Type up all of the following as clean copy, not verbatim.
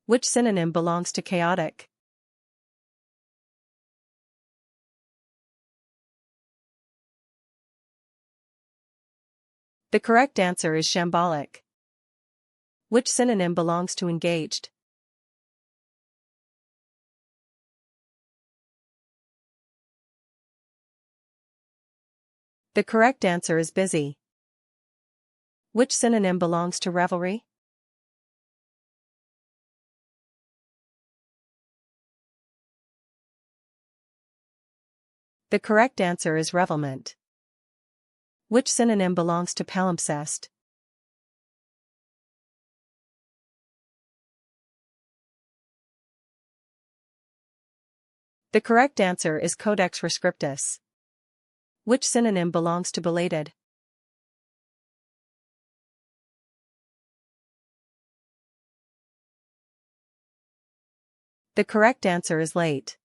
Which synonym belongs to chaotic? The correct answer is shambolic. Which synonym belongs to engaged? The correct answer is busy. Which synonym belongs to revelry? The correct answer is revelment. Which synonym belongs to palimpsest? The correct answer is codex rescriptus. Which synonym belongs to belated? The correct answer is late.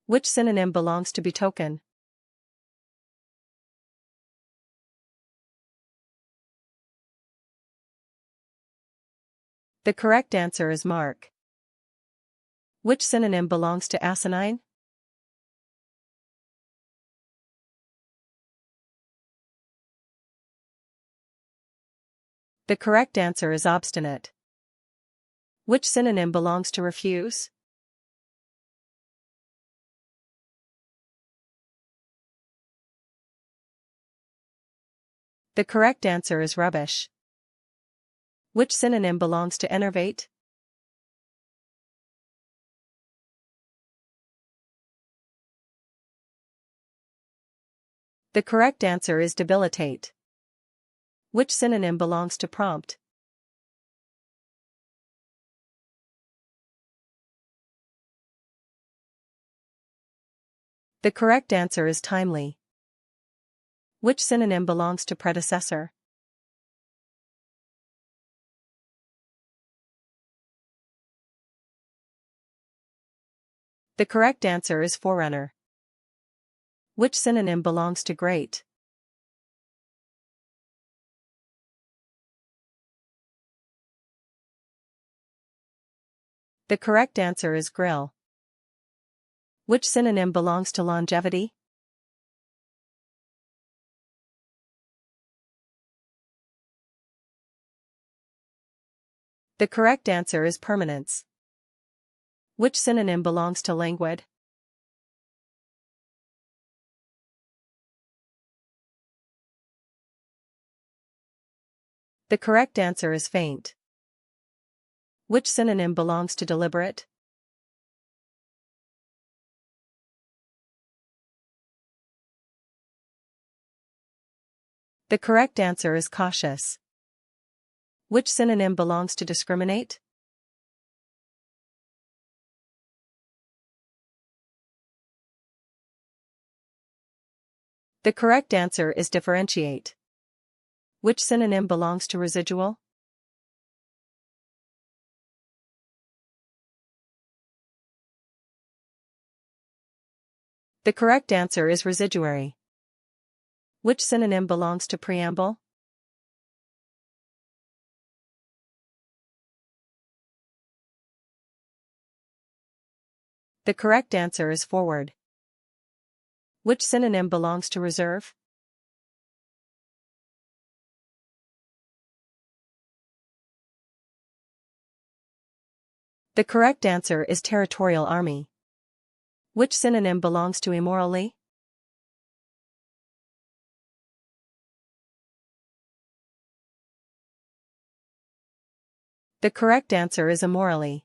Which synonym belongs to betoken? The correct answer is mark. Which synonym belongs to asinine? The correct answer is obstinate. Which synonym belongs to refuse? The correct answer is rubbish. Which synonym belongs to enervate? The correct answer is debilitate. Which synonym belongs to prompt? The correct answer is timely. Which synonym belongs to predecessor? The correct answer is forerunner. Which synonym belongs to great? The correct answer is grill. Which synonym belongs to longevity? The correct answer is permanence. Which synonym belongs to languid? The correct answer is faint. Which synonym belongs to deliberate? The correct answer is cautious. Which synonym belongs to discriminate? The correct answer is differentiate. Which synonym belongs to residual? The correct answer is residuary. Which synonym belongs to preamble? The correct answer is forward. Which synonym belongs to reserve? The correct answer is territorial army. Which synonym belongs to immorally? The correct answer is immorally.